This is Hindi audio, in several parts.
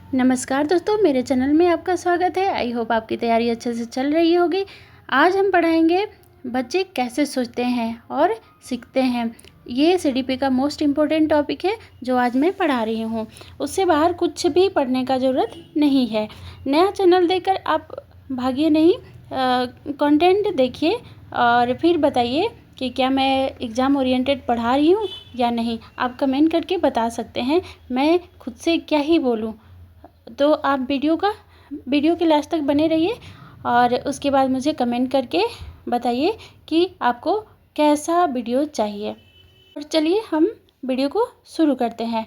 नमस्कार दोस्तों, मेरे चैनल में आपका स्वागत है। आई होप आपकी तैयारी अच्छे से चल रही होगी। आज हम पढ़ाएंगे बच्चे कैसे सोचते हैं और सीखते हैं। ये सीडीपी का मोस्ट इम्पोर्टेंट टॉपिक है जो आज मैं पढ़ा रही हूँ। उससे बाहर कुछ भी पढ़ने का ज़रूरत नहीं है। नया चैनल देखकर आप भागिए नहीं, कंटेंट देखिए और फिर बताइए कि क्या मैं एग्ज़ाम ओरिएंटेड पढ़ा रही हूँ या नहीं। आप कमेंट करके बता सकते हैं, मैं खुद से क्या ही बोलूँ। तो आप वीडियो के लास्ट तक बने रहिए और उसके बाद मुझे कमेंट करके बताइए कि आपको कैसा वीडियो चाहिए। और चलिए हम वीडियो को शुरू करते हैं।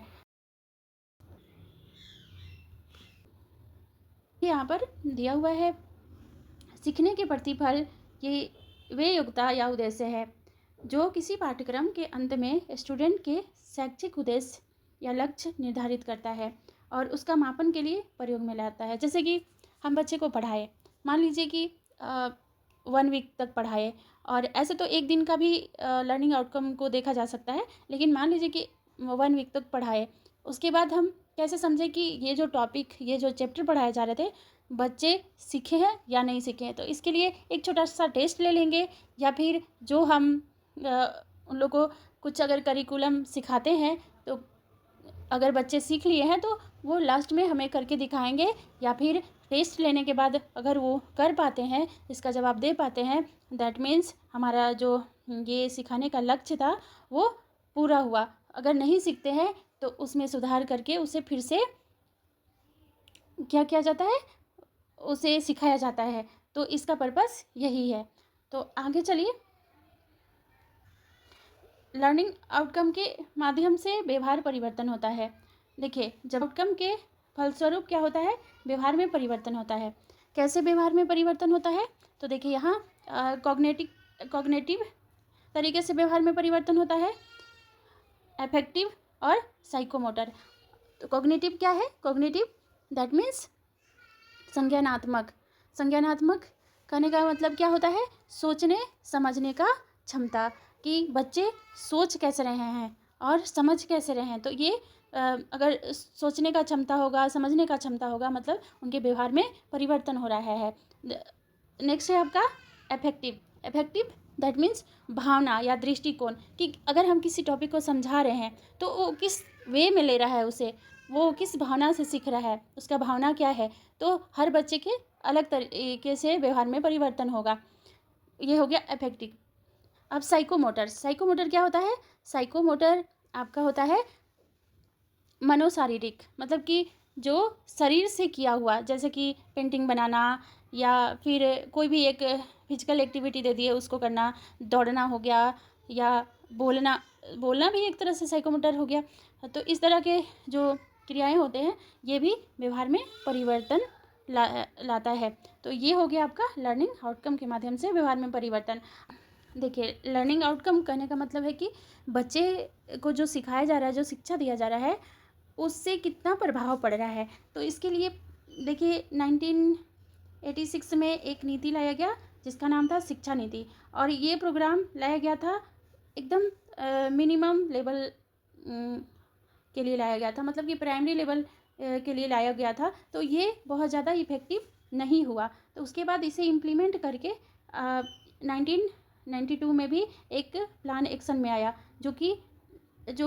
यहाँ पर दिया हुआ है, सीखने के प्रतिफल ये वे योग्यता या उद्देश्य है जो किसी पाठ्यक्रम के अंत में स्टूडेंट के शैक्षिक उद्देश्य या लक्ष्य निर्धारित करता है और उसका मापन के लिए प्रयोग में लाता है। जैसे कि हम बच्चे को पढ़ाए, मान लीजिए कि 1 वीक तक पढ़ाए, और ऐसे तो एक दिन का भी लर्निंग आउटकम को देखा जा सकता है, लेकिन मान लीजिए कि 1 वीक तक पढ़ाए, उसके बाद हम कैसे समझे कि ये जो टॉपिक, ये जो चैप्टर पढ़ाए जा रहे थे, बच्चे सीखे हैं या नहीं सीखे हैं। तो इसके लिए एक छोटा सा टेस्ट ले लेंगे, या फिर जो हम उन लोग को कुछ अगर करिकुलम सिखाते हैं तो अगर बच्चे सीख लिए हैं तो वो लास्ट में हमें करके दिखाएंगे, या फिर टेस्ट लेने के बाद अगर वो कर पाते हैं, इसका जवाब दे पाते हैं, दैट मीन्स हमारा जो ये सिखाने का लक्ष्य था वो पूरा हुआ। अगर नहीं सीखते हैं तो उसमें सुधार करके उसे फिर से क्या किया जाता है, उसे सिखाया जाता है। तो इसका पर्पस यही है। तो आगे चलिए, लर्निंग आउटकम के माध्यम से व्यवहार परिवर्तन होता है। देखिए, जब आउटकम के फलस्वरूप क्या होता है, व्यवहार में परिवर्तन होता है। कैसे व्यवहार में परिवर्तन होता है, तो देखिए यहाँ कॉग्निटिव तरीके से व्यवहार में परिवर्तन होता है, एफेक्टिव और साइकोमोटर। तो कॉग्निटिव क्या है, कॉग्निटिव दैट मीन्स संज्ञानात्मक। संज्ञानात्मक कहने का मतलब क्या होता है, सोचने समझने का क्षमता, कि बच्चे सोच कैसे रहे हैं और समझ कैसे रहे हैं। तो ये अगर सोचने का क्षमता होगा, समझने का क्षमता होगा, मतलब उनके व्यवहार में परिवर्तन हो रहा है। नेक्स्ट है आपका एफेक्टिव। एफेक्टिव दैट मीन्स भावना या दृष्टिकोण, कि अगर हम किसी टॉपिक को समझा रहे हैं तो वो किस वे में ले रहा है, उसे वो किस भावना से सीख रहा है, उसका भावना क्या है। तो हर बच्चे के अलग तरीके से व्यवहार में परिवर्तन होगा। ये हो गया एफेक्टिव। अब साइकोमोटर। साइकोमोटर क्या होता है, साइकोमोटर आपका होता है मनोशारीरिक, मतलब कि जो शरीर से किया हुआ, जैसे कि पेंटिंग बनाना या फिर कोई भी एक फिजिकल एक्टिविटी दे दिए उसको करना, दौड़ना हो गया, या बोलना बोलना भी एक तरह से साइकोमोटर हो गया। तो इस तरह के जो क्रियाएं होते हैं ये भी व्यवहार में परिवर्तन लाता है। तो ये हो गया आपका लर्निंग आउटकम के माध्यम से व्यवहार में परिवर्तन। देखिए, लर्निंग आउटकम कहने का मतलब है कि बच्चे को जो सिखाया जा रहा है, जो शिक्षा दिया जा रहा है, उससे कितना प्रभाव पड़ रहा है। तो इसके लिए देखिए 1986 में एक नीति लाया गया जिसका नाम था शिक्षा नीति, और ये प्रोग्राम लाया गया था एकदम मिनिमम लेवल के लिए लाया गया था, मतलब कि प्राइमरी लेवल के लिए लाया गया था। तो ये बहुत ज़्यादा इफेक्टिव नहीं हुआ। तो उसके बाद इसे इम्प्लीमेंट करके 1992 में भी एक प्लान एक्शन में आया, जो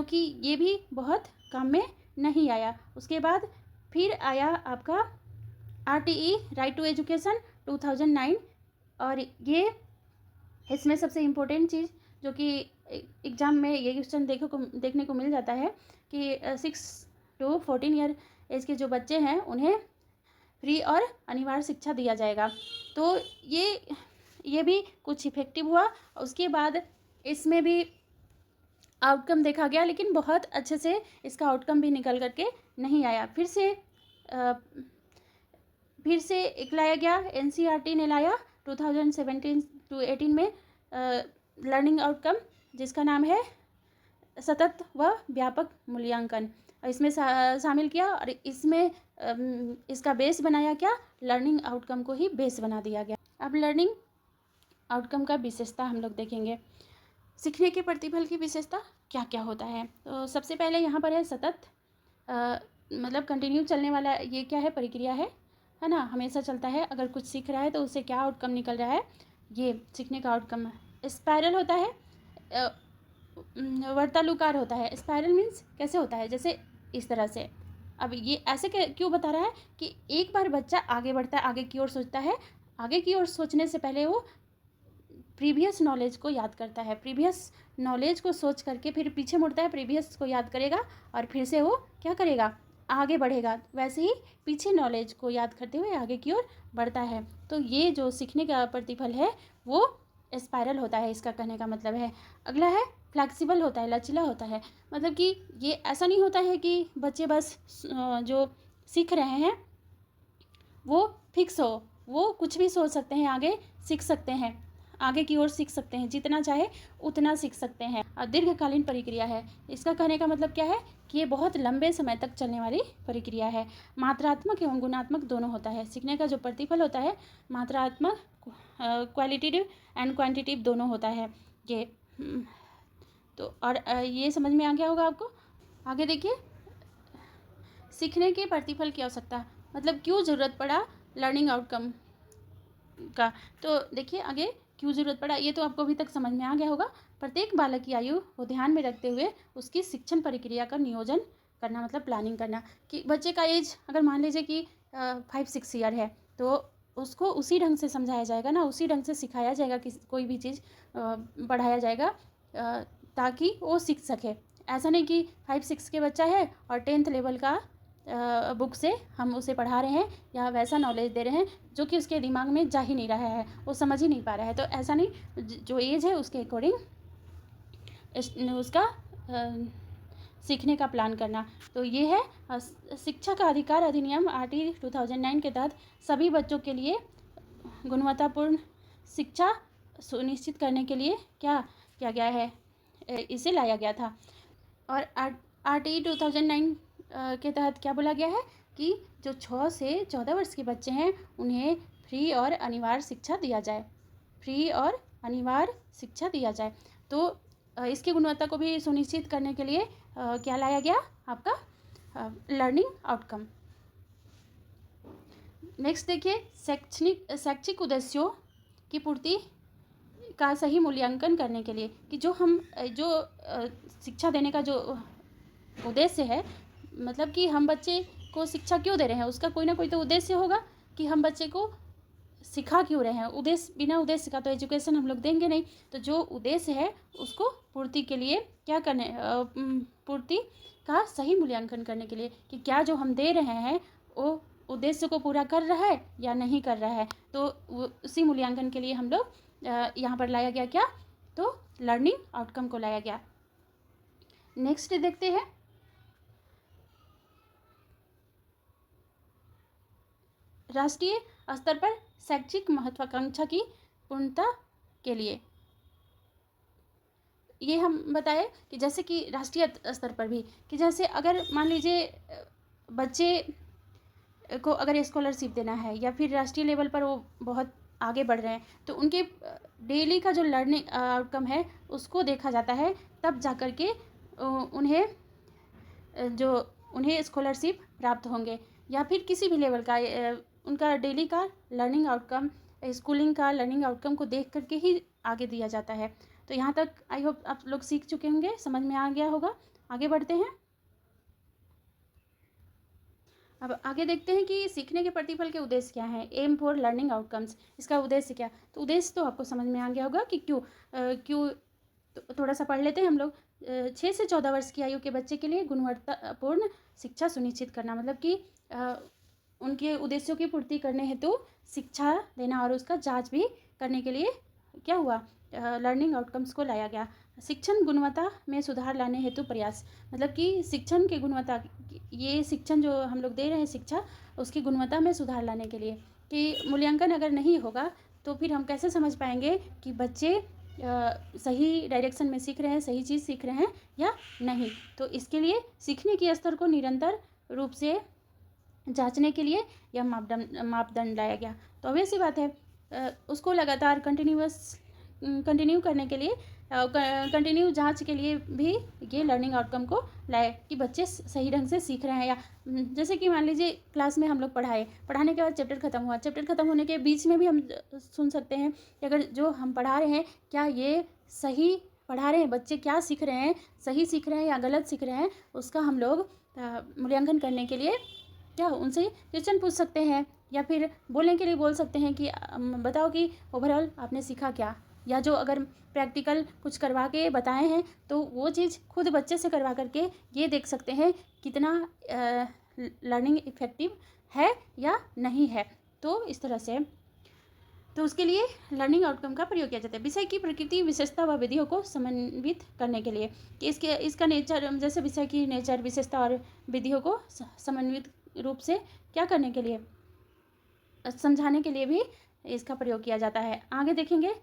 कि ये भी बहुत काम में नहीं आया। उसके बाद फिर आया आपका RTE राइट टू एजुकेशन 2009, और ये इसमें सबसे इम्पोर्टेंट चीज़ जो कि एग्ज़ाम में ये क्वेश्चन देखने को मिल जाता है कि 6 to 14 ईयर एज के जो बच्चे हैं उन्हें फ्री और अनिवार्य शिक्षा दिया जाएगा। तो ये भी कुछ इफेक्टिव हुआ। उसके बाद इसमें भी आउटकम देखा गया, लेकिन बहुत अच्छे से इसका आउटकम भी निकल करके नहीं आया। फिर से एक लाया गया, NCERT ने लाया 2017 to 18 में लर्निंग आउटकम, जिसका नाम है सतत व व्यापक मूल्यांकन। इसमें शामिल किया, और इसमें इसका बेस बनाया क्या, लर्निंग आउटकम को ही बेस बना दिया गया। अब लर्निंग आउटकम का विशेषता हम लोग देखेंगे। सीखने के प्रतिफल की विशेषता क्या क्या होता है। तो सबसे पहले यहाँ पर है सतत। मतलब कंटिन्यू चलने वाला ये क्या है, प्रक्रिया है ना, हमेशा चलता है। अगर कुछ सीख रहा है तो उससे क्या आउटकम निकल रहा है, ये सीखने का आउटकम स्पाइरल होता है, वर्तानुकार होता है। स्पाइरल मीन्स कैसे होता है, जैसे इस तरह से। अब ये ऐसे क्यों बता रहा है कि एक बार बच्चा आगे बढ़ता है, आगे की ओर सोचता है, आगे की ओर सोचने से पहले वो प्रीवियस नॉलेज को याद करता है, प्रीवियस नॉलेज को सोच करके फिर पीछे मुड़ता है, प्रीवियस को याद करेगा और फिर से वो क्या करेगा, आगे बढ़ेगा। वैसे ही पीछे नॉलेज को याद करते हुए आगे की ओर बढ़ता है। तो ये जो सीखने का प्रतिफल है वो स्पाइरल होता है, इसका कहने का मतलब है। अगला है फ्लैक्सिबल होता है, लचीला होता है। मतलब कि ये ऐसा नहीं होता है कि बच्चे बस जो सीख रहे हैं वो फिक्स हो, वो कुछ भी सोच सकते हैं, आगे सीख सकते हैं, आगे की ओर सीख सकते हैं, जितना चाहे उतना सीख सकते हैं। और दीर्घकालीन प्रक्रिया है, इसका कहने का मतलब क्या है कि ये बहुत लंबे समय तक चलने वाली प्रक्रिया है। मात्रात्मक एवं गुणात्मक दोनों होता है। सीखने का जो प्रतिफल होता है मात्रात्मक, क्वालिटेटिव एंड क्वांटिटेटिव दोनों होता है ये। तो और ये समझ में आ गया होगा आपको। आगे देखिए, सीखने के प्रतिफल की आवश्यकता, मतलब क्यों ज़रूरत पड़ा लर्निंग आउटकम का। तो देखिए आगे क्यों ज़रूरत पड़ा, ये तो आपको अभी तक समझ में आ गया होगा। प्रत्येक बालक की आयु को ध्यान में रखते हुए उसकी शिक्षण प्रक्रिया का नियोजन करना, मतलब प्लानिंग करना। कि बच्चे का एज अगर मान लीजिए कि 5-6 ईयर है तो उसको उसी ढंग से समझाया जाएगा ना, उसी ढंग से सिखाया जाएगा कि कोई भी चीज़ बढ़ाया जाएगा ताकि वो सीख सके। ऐसा नहीं कि 5-6 के बच्चा है और 10th लेवल का बुक से हम उसे पढ़ा रहे हैं या वैसा नॉलेज दे रहे हैं जो कि उसके दिमाग में जा ही नहीं रहा है, वो समझ ही नहीं पा रहा है। तो ऐसा नहीं, जो एज है उसके अकॉर्डिंग उसका सीखने का प्लान करना। तो ये है शिक्षा का अधिकार अधिनियम RT 2009 के तहत सभी बच्चों के लिए गुणवत्तापूर्ण शिक्षा सुनिश्चित करने के लिए क्या किया गया है, इसे लाया गया था। और RT 2009 के तहत क्या बोला गया है कि जो 6 से 14 वर्ष के बच्चे हैं उन्हें फ्री और अनिवार्य शिक्षा दिया जाए, फ्री और अनिवार्य शिक्षा दिया जाए। तो इसकी गुणवत्ता को भी सुनिश्चित करने के लिए क्या लाया गया, आपका लर्निंग आउटकम। नेक्स्ट देखिए, शैक्षिक उद्देश्यों की पूर्ति का सही मूल्यांकन करने के लिए, कि जो हम जो शिक्षा देने का जो उद्देश्य है, मतलब कि हम बच्चे को शिक्षा क्यों दे रहे हैं, उसका कोई ना कोई तो उद्देश्य होगा कि हम बच्चे को सिखा क्यों रहे हैं। उद्देश्य, बिना उद्देश्य का तो एजुकेशन हम लोग देंगे नहीं। तो जो उद्देश्य है उसको पूर्ति के लिए क्या करने, पूर्ति का सही मूल्यांकन करने के लिए कि क्या जो हम दे रहे हैं वो उद्देश्य को पूरा कर रहा है या नहीं कर रहा है। तो उसी मूल्यांकन के लिए हम लोग यहाँ पर लाया गया क्या, तो लर्निंग आउटकम को लाया गया। नेक्स्ट देखते हैं, राष्ट्रीय स्तर पर शैक्षिक महत्वाकांक्षा की पूर्णता के लिए। ये हम बताएं कि जैसे कि राष्ट्रीय स्तर पर भी, कि जैसे अगर मान लीजिए बच्चे को अगर स्कॉलरशिप देना है या फिर राष्ट्रीय लेवल पर वो बहुत आगे बढ़ रहे हैं तो उनके डेली का जो लर्निंग आउटकम है उसको देखा जाता है, तब जा कर के उन्हें स्कॉलरशिप प्राप्त होंगे। या फिर किसी भी लेवल का उनका डेली का लर्निंग आउटकम, स्कूलिंग का लर्निंग आउटकम को देख करके ही आगे दिया जाता है। तो यहाँ तक आई होप आप लोग सीख चुके होंगे, समझ में आ गया होगा। आगे बढ़ते हैं। अब आगे देखते हैं कि सीखने के प्रतिफल के उद्देश्य क्या हैं। एम फॉर लर्निंग आउटकम्स, इसका उद्देश्य क्या। तो उद्देश्य तो आपको समझ में आ गया होगा कि क्यों तो थोड़ा सा पढ़ लेते हैं हम लोग। 6 से 14 वर्ष की आयु के बच्चे के लिए गुणवत्तापूर्ण शिक्षा सुनिश्चित करना, मतलब कि उनके उद्देश्यों की पूर्ति करने हेतु शिक्षा देना और उसका जांच भी करने के लिए क्या हुआ, लर्निंग आउटकम्स को लाया गया। शिक्षण गुणवत्ता में सुधार लाने हेतु प्रयास, मतलब कि शिक्षण की गुणवत्ता, ये शिक्षण जो हम लोग दे रहे हैं शिक्षा, उसकी गुणवत्ता में सुधार लाने के लिए। कि मूल्यांकन अगर नहीं होगा तो फिर हम कैसे समझ पाएंगे कि बच्चे सही डायरेक्शन में सीख रहे हैं, सही चीज़ सीख रहे हैं या नहीं। तो इसके लिए सीखने के स्तर को निरंतर रूप से जांचने के लिए यह मापदंड लाया गया। तो ऑब्वियस सी बात है, उसको लगातार कंटिन्यू करने के लिए कंटिन्यू जांच के लिए भी ये लर्निंग आउटकम को लाए कि बच्चे सही ढंग से सीख रहे हैं। या जैसे कि मान लीजिए क्लास में हम लोग पढ़ाने के बाद चैप्टर ख़त्म हुआ, चैप्टर ख़त्म होने के बीच में भी हम सुन सकते हैं कि अगर जो हम पढ़ा रहे हैं क्या ये सही पढ़ा रहे हैं, बच्चे क्या सीख रहे हैं, सही सीख रहे हैं या गलत सीख रहे हैं, उसका हम लोग मूल्यांकन करने के लिए क्या उनसे क्वेश्चन पूछ सकते हैं, या फिर बोलने के लिए बोल सकते हैं कि बताओ कि ओवरऑल आपने सीखा क्या। या जो अगर प्रैक्टिकल कुछ करवा के बताए हैं तो वो चीज़ खुद बच्चे से करवा करके ये देख सकते हैं कितना लर्निंग इफेक्टिव है या नहीं है। तो इस तरह से तो उसके लिए लर्निंग आउटकम का प्रयोग किया जाता है। विषय की प्रकृति, विशेषता व विधियों को समन्वित करने के लिए कि इसका नेचर, जैसे विषय की नेचर, विशेषता और विधियों को समन्वित रूप से क्या करने के लिए, समझाने के लिए भी इसका प्रयोग किया जाता है। आगे देखेंगे,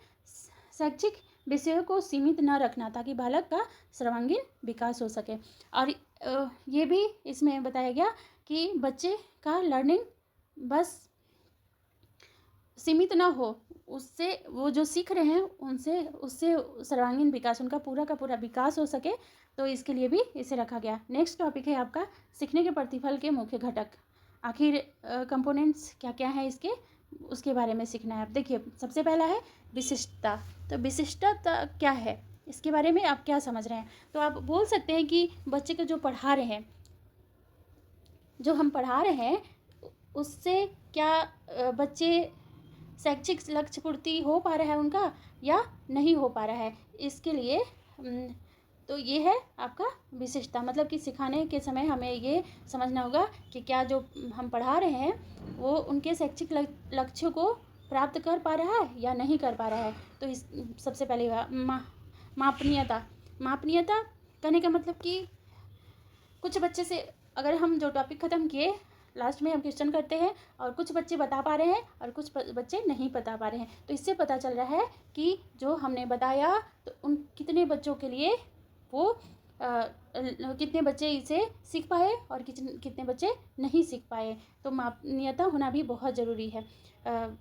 शैक्षिक विषयों को सीमित न रखना ताकि बालक का सर्वांगीण विकास हो सके। और ये भी इसमें बताया गया कि बच्चे का लर्निंग बस सीमित ना हो, उससे वो जो सीख रहे हैं उससे सर्वांगीण विकास, उनका पूरा का पूरा विकास हो सके, तो इसके लिए भी इसे रखा गया। नेक्स्ट टॉपिक है आपका सीखने के प्रतिफल के मुख्य घटक। आखिर कंपोनेंट्स क्या क्या है इसके, उसके बारे में सीखना है। आप देखिए, सबसे पहला है विशिष्टता। तो विशिष्टता क्या है, इसके बारे में आप क्या समझ रहे हैं। तो आप बोल सकते हैं कि बच्चे को जो पढ़ा रहे हैं, जो हम पढ़ा रहे हैं उससे क्या बच्चे शैक्षिक लक्ष्य पूर्ति हो पा रहा है उनका या नहीं हो पा रहा है। इसके लिए तो ये है आपका विशिष्टता, मतलब कि सिखाने के समय हमें ये समझना होगा कि क्या जो हम पढ़ा रहे हैं वो उनके शैक्षिक लक्ष्यों को प्राप्त कर पा रहा है या नहीं कर पा रहा है। तो इस सबसे पहले मापनीयता। मापनीयता कहने का मतलब कि कुछ बच्चे से अगर हम जो टॉपिक ख़त्म किए लास्ट में हम क्वेश्चन करते हैं और कुछ बच्चे बता पा रहे हैं और कुछ बच्चे नहीं बता पा रहे हैं, तो इससे पता चल रहा है कि जो हमने बताया तो उन कितने बच्चों के लिए वो कितने बच्चे इसे सीख पाए और कितने बच्चे नहीं सीख पाए। तो मापनीयता होना भी बहुत ज़रूरी है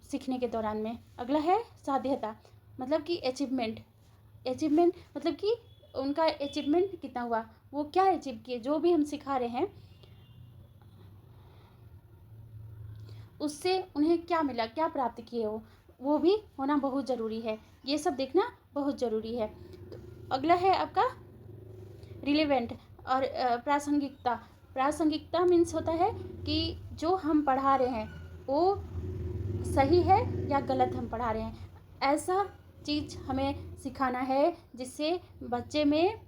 सीखने के दौरान में। अगला है साध्यता, मतलब कि अचीवमेंट मतलब कि उनका अचीवमेंट कितना हुआ, वो क्या अचीव किए, जो भी हम सिखा रहे हैं उससे उन्हें क्या मिला, क्या प्राप्त किए वो भी होना बहुत ज़रूरी है। ये सब देखना बहुत ज़रूरी है। तो अगला है आपका रिलेवेंट और प्रासंगिकता। प्रासंगिकता मीन्स होता है कि जो हम पढ़ा रहे हैं वो सही है या गलत हम पढ़ा रहे हैं, ऐसा चीज़ हमें सिखाना है जिससे बच्चे में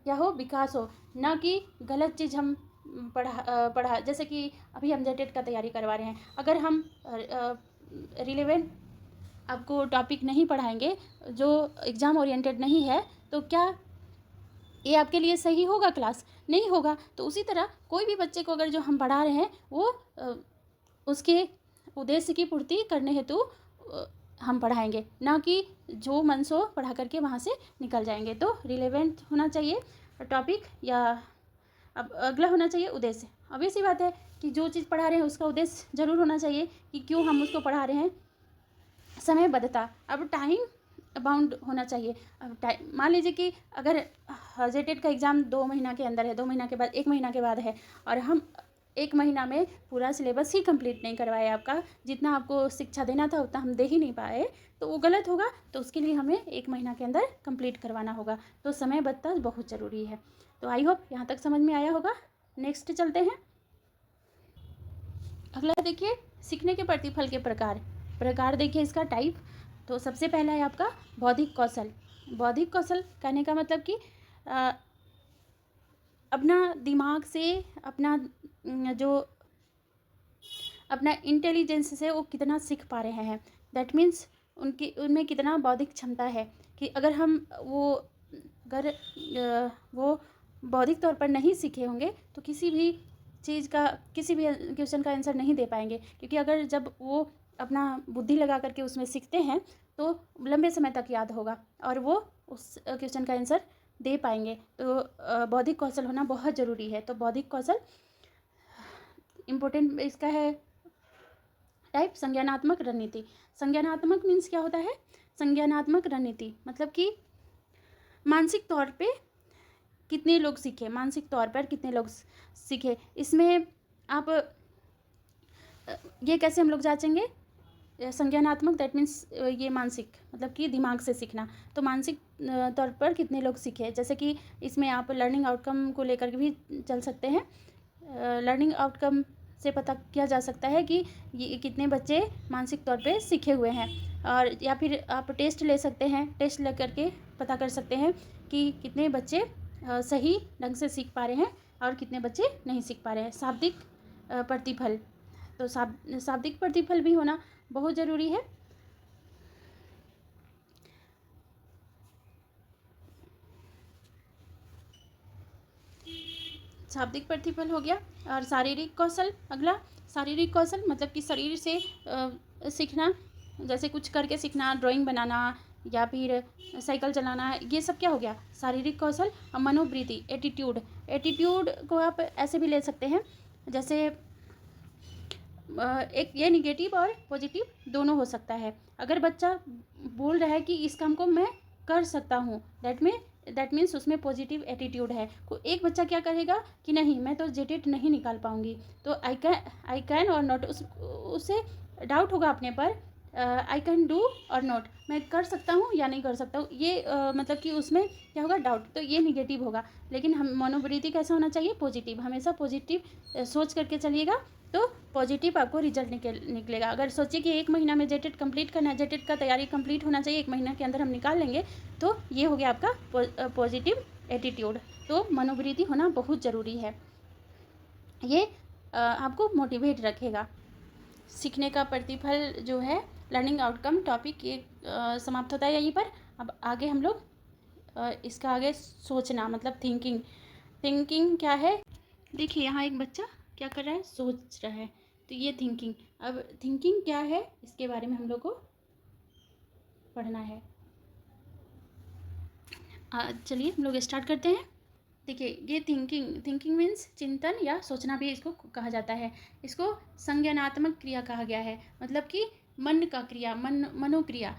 क्या हो, विकास हो, ना कि गलत चीज़ हम पढ़ा। जैसे कि अभी हम जेटेट का तैयारी करवा रहे हैं, अगर हम रिलेवेंट आपको टॉपिक नहीं पढ़ाएंगे, जो एग्ज़ाम ओरिएंटेड नहीं है, तो क्या ये आपके लिए सही होगा, क्लास नहीं होगा। तो उसी तरह कोई भी बच्चे को अगर जो हम पढ़ा रहे हैं वो उसके उद्देश्य की पूर्ति करने हेतु हम पढ़ाएंगे, ना कि जो मन सो पढ़ा करके वहाँ से निकल जाएंगे। तो रिलेवेंट होना चाहिए टॉपिक, या अब अगला होना चाहिए उद्देश्य। अब ऐसी बात है कि जो चीज़ पढ़ा रहे हैं उसका उद्देश्य ज़रूर होना चाहिए कि क्यों हम उसको पढ़ा रहे हैं। समयबद्धता, अब टाइम बाउंड होना चाहिए। अब टाइम, मान लीजिए कि अगर जेटेट का एग्ज़ाम 2 महीना के अंदर है, 2 महीना के बाद, 1 महीना के बाद है, और हम 1 महीना में पूरा सिलेबस ही कंप्लीट नहीं करवाए, आपका जितना आपको शिक्षा देना था उतना हम दे ही नहीं पाए, तो वो गलत होगा। तो उसके लिए हमें 1 महीना के अंदर कंप्लीट करवाना होगा। तो समयबद्धता बहुत ज़रूरी है। तो आई होप यहाँ तक समझ में आया होगा। नेक्स्ट चलते हैं। अगला देखिए, सीखने के प्रतिफल के प्रकार देखिए इसका टाइप। तो सबसे पहला है आपका बौद्धिक कौशल। बौद्धिक कौशल कहने का मतलब कि अपना दिमाग से, अपना इंटेलिजेंस से वो कितना सीख पा रहे हैं। दैट मीन्स उनमें कितना बौद्धिक क्षमता है कि अगर वो बौद्धिक तौर पर नहीं सीखे होंगे तो किसी भी क्वेश्चन का आंसर नहीं दे पाएंगे। क्योंकि अगर जब वो अपना बुद्धि लगा करके उसमें सीखते हैं तो लंबे समय तक याद होगा और वो उस क्वेश्चन का आंसर दे पाएंगे। तो बौद्धिक कौशल होना बहुत ज़रूरी है। तो बौद्धिक कौशल इम्पोर्टेंट इसका है टाइप संज्ञानात्मक रणनीति। संज्ञानात्मक मीन्स क्या होता है, संज्ञानात्मक रणनीति मतलब कि मानसिक तौर पे कितने लोग सीखे, मानसिक तौर पर कितने लोग सीखे, इसमें आप ये कैसे हम लोग जांचेंगे, संज्ञानात्मक दैट मीन्स ये मानसिक मतलब कि दिमाग से सीखना, तो मानसिक तौर पर कितने लोग सीखे, जैसे कि इसमें आप लर्निंग आउटकम को लेकर के भी चल सकते हैं। लर्निंग आउटकम से पता किया जा सकता है कि ये कितने बच्चे मानसिक तौर पे सीखे हुए हैं, और या फिर आप टेस्ट ले सकते हैं, टेस्ट ले करके पता कर सकते हैं कि कितने बच्चे सही ढंग से सीख पा रहे हैं और कितने बच्चे नहीं सीख पा रहे हैं। शाब्दिक प्रतिफल, तो शाब्दिक प्रतिफल भी होना बहुत ज़रूरी है। शाब्दिक प्रतिफल हो गया। और शारीरिक कौशल, अगला शारीरिक कौशल मतलब कि शरीर से सीखना, जैसे कुछ करके सीखना, ड्राइंग बनाना या फिर साइकिल चलाना, ये सब क्या हो गया, शारीरिक कौशल। और मनोवृत्ति, एटीट्यूड, एटीट्यूड को आप ऐसे भी ले सकते हैं, जैसे एक ये निगेटिव और पॉजिटिव दोनों हो सकता है। अगर बच्चा बोल रहा है कि इस काम को मैं कर सकता हूँ, दैट मीन्स उसमें पॉजिटिव एटीट्यूड है। को एक बच्चा क्या कहेगा कि नहीं मैं तो जेटेट नहीं निकाल पाऊँगी, तो आई कैन और नॉट, उससे डाउट होगा अपने पर, आई कैन डू और नॉट, मैं कर सकता हूँ या नहीं कर सकता हूँ, ये मतलब कि उसमें क्या होगा, डाउट, तो ये निगेटिव होगा। लेकिन हम मनोवृत्ति कैसा होना चाहिए, पॉजिटिव, हमेशा पॉजिटिव सोच करके चलिएगा तो पॉजिटिव आपको रिजल्ट निकलेगा। अगर सोचिए कि 1 महीना में जेटेट कंप्लीट करना है, जेटेट का तैयारी कंप्लीट होना चाहिए, 1 महीना के अंदर हम निकाल लेंगे, तो ये हो गया आपका पॉजिटिव एटीट्यूड। तो मनोवृत्ति होना बहुत ज़रूरी है, ये आपको मोटिवेट रखेगा। सीखने का प्रतिफल जो है, लर्निंग आउटकम टॉपिक ये समाप्त होता है यहीं पर। अब आगे हम लोग इसका आगे सोचना मतलब थिंकिंग, थिंकिंग क्या है, देखिए यहाँ एक बच्चा क्या कर रहा है, सोच रहा है, तो ये थिंकिंग। अब थिंकिंग क्या है इसके बारे में हम लोग को पढ़ना है। चलिए हम लोग स्टार्ट करते हैं। देखिए ये थिंकिंग मीन्स चिंतन या सोचना भी इसको कहा जाता है। इसको संज्ञानात्मक क्रिया कहा गया है, मतलब कि मन का क्रिया, मनोक्रिया,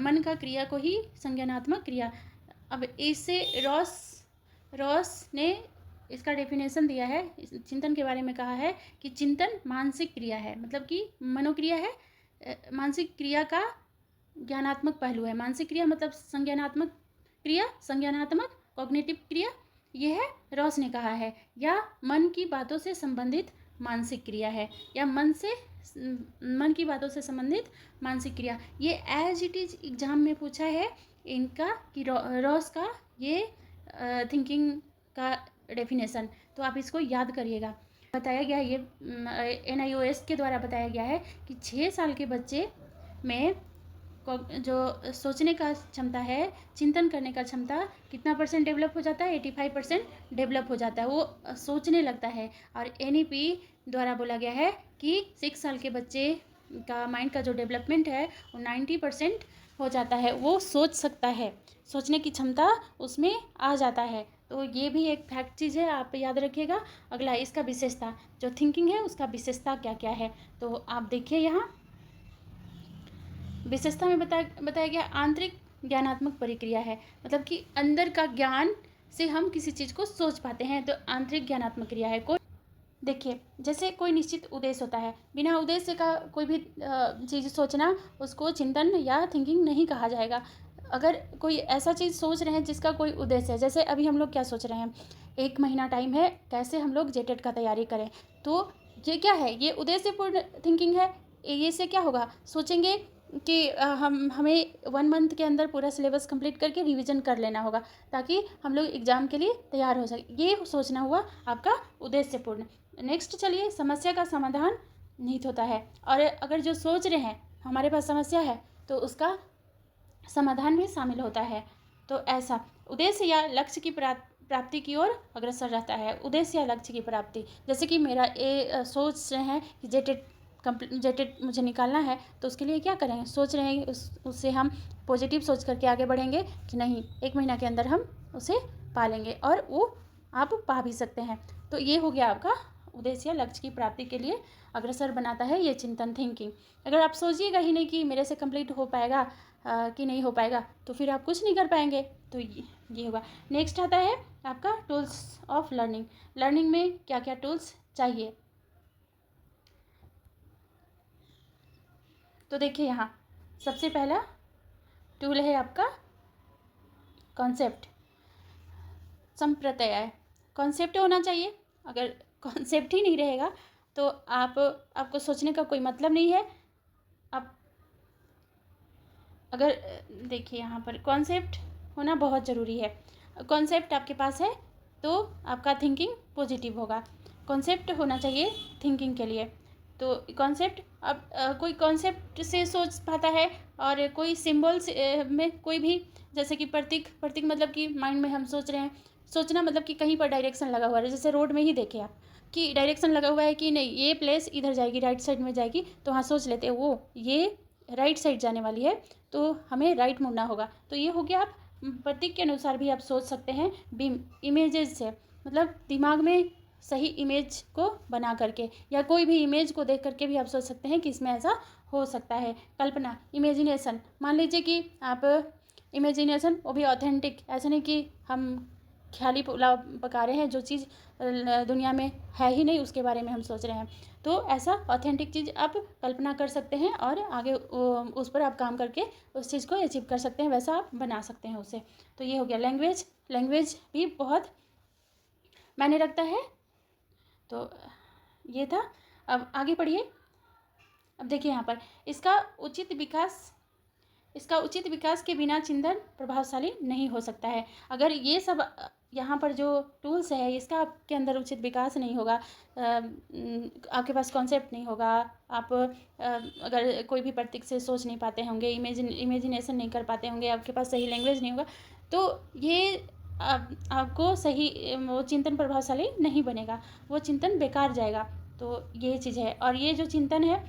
मन का क्रिया को ही संज्ञानात्मक क्रिया। अब इससे रॉस ने इसका डेफिनेशन दिया है, चिंतन के बारे में कहा है कि चिंतन मानसिक क्रिया है, मतलब कि मनोक्रिया है, मानसिक क्रिया का ज्ञानात्मक पहलू है। मानसिक क्रिया मतलब संज्ञानात्मक क्रिया, संज्ञानात्मक कॉग्निटिव क्रिया, ये है रॉस ने कहा है, या मन की बातों से संबंधित मानसिक क्रिया है, या मन की बातों से संबंधित मानसिक क्रिया। ये एज इट इज एग्जाम में पूछा है इनका कि रॉस का ये थिंकिंग का डेफिनेशन, तो आप इसको याद करिएगा। बताया गया ये NIOS के द्वारा बताया गया है कि 6 साल के बच्चे में जो सोचने का क्षमता है, चिंतन करने का क्षमता कितना % डेवलप हो जाता है, 85% डेवलप हो जाता है, वो सोचने लगता है। और NEP द्वारा बोला गया है कि 6 साल के बच्चे का माइंड का जो डेवलपमेंट है वो 90% हो जाता है, वो सोच सकता है, सोचने की क्षमता उसमें आ जाता है। तो ये भी एक फैक्ट चीज़ है, आप याद रखिएगा। अगला इसका विशेषता, जो थिंकिंग है उसका विशेषता क्या क्या है, तो आप देखिए यहाँ विशेषता में बताया गया आंतरिक ज्ञानात्मक प्रक्रिया है, मतलब कि अंदर का ज्ञान से हम किसी चीज़ को सोच पाते हैं, तो आंतरिक ज्ञानात्मक क्रिया है। कोई देखिए जैसे कोई निश्चित उद्देश्य होता है, बिना उद्देश्य का कोई भी चीज़ सोचना उसको चिंतन या थिंकिंग नहीं कहा जाएगा। अगर कोई ऐसा चीज़ सोच रहे हैं जिसका कोई उद्देश्य है, जैसे अभी हम लोग क्या सोच रहे हैं, 1 महीना टाइम है, कैसे हम लोग जेटेट का तैयारी करें, तो ये क्या है, ये उद्देश्यपूर्ण थिंकिंग है। ये से क्या होगा, सोचेंगे कि हमें 1 मंथ के अंदर पूरा सिलेबस कंप्लीट करके रिवीजन कर लेना होगा ताकि हम लोग एग्ज़ाम के लिए तैयार हो सके, ये सोचना हुआ आपका उद्देश्यपूर्ण। नेक्स्ट चलिए, समस्या का समाधान निहित होता है, और अगर जो सोच रहे हैं हमारे पास समस्या है तो उसका समाधान भी शामिल होता है। तो ऐसा उद्देश्य या लक्ष्य की प्राप्ति की ओर अग्रसर रहता है। उद्देश्य या लक्ष्य की प्राप्ति, जैसे कि मेरा सोच रहे हैं कि जेटेट मुझे निकालना है, तो उसके लिए क्या करेंगे, सोच रहे हैं उससे हम पॉजिटिव सोच करके आगे बढ़ेंगे कि नहीं 1 महीना के अंदर हम उसे पा लेंगे, और वो आप पा भी सकते हैं। तो ये हो गया आपका उद्देश्य या लक्ष्य की प्राप्ति के लिए अग्रसर बनाता है ये चिंतन, थिंकिंग। अगर आप सोचिएगा ही नहीं कि मेरे से कंप्लीट हो पाएगा कि नहीं हो पाएगा, तो फिर आप कुछ नहीं कर पाएंगे। तो ये होगा। नेक्स्ट आता है आपका टूल्स ऑफ लर्निंग। लर्निंग में क्या क्या टूल्स चाहिए, तो देखिए यहाँ सबसे पहला टूल है आपका कॉन्सेप्ट, संप्रत्यय। कॉन्सेप्ट होना चाहिए, अगर कॉन्सेप्ट ही नहीं रहेगा तो आपको सोचने का कोई मतलब नहीं है। आप अगर देखिए यहाँ पर कॉन्सेप्ट होना बहुत ज़रूरी है। कॉन्सेप्ट आपके पास है तो आपका थिंकिंग पॉजिटिव होगा। कॉन्सेप्ट होना चाहिए थिंकिंग के लिए। तो कॉन्सेप्ट, अब कोई कॉन्सेप्ट से सोच पाता है और कोई सिंबल्स में कोई भी, जैसे कि प्रतीक मतलब कि माइंड में हम सोच रहे हैं। सोचना मतलब कि कहीं पर डायरेक्शन लगा हुआ है, जैसे रोड में ही देखें आप कि डायरेक्शन लगा हुआ है कि नहीं ये प्लेस इधर जाएगी, राइट साइड में जाएगी, तो हाँ सोच लेते हैं वो ये राइट साइड जाने वाली है तो हमें राइट मुड़ना होगा। तो ये हो गया, आप प्रतीक के अनुसार भी आप सोच सकते हैं। बीम इमेजेस से मतलब दिमाग में सही इमेज को बना करके या कोई भी इमेज को देख करके भी आप सोच सकते हैं कि इसमें ऐसा हो सकता है। कल्पना, इमेजिनेशन, मान लीजिए कि आप इमेजिनेशन वो भी ऑथेंटिक, ऐसा नहीं कि हम ख्याली पुलाव पका रहे हैं, जो चीज़ दुनिया में है ही नहीं उसके बारे में हम सोच रहे हैं। तो ऐसा ऑथेंटिक चीज़ आप कल्पना कर सकते हैं और आगे उस पर आप काम करके उस चीज़ को अचीव कर सकते हैं, वैसा आप बना सकते हैं उसे। तो ये हो गया लैंग्वेज। लैंग्वेज भी बहुत मायने रखता है। तो ये था। अब आगे पढ़िए। अब देखिए यहाँ पर इसका उचित विकास के बिना चिंतन प्रभावशाली नहीं हो सकता है। अगर ये सब यहाँ पर जो टूल्स है इसका आपके अंदर उचित विकास नहीं होगा, आपके पास कॉन्सेप्ट नहीं होगा, आप अगर कोई भी प्रतीक से सोच नहीं पाते होंगे, इमेजिनेशन नहीं कर पाते होंगे, आपके पास सही लैंग्वेज नहीं होगा, तो ये आपको सही वो चिंतन प्रभावशाली नहीं बनेगा, वो चिंतन बेकार जाएगा। तो ये चीज़ है। और ये जो चिंतन है,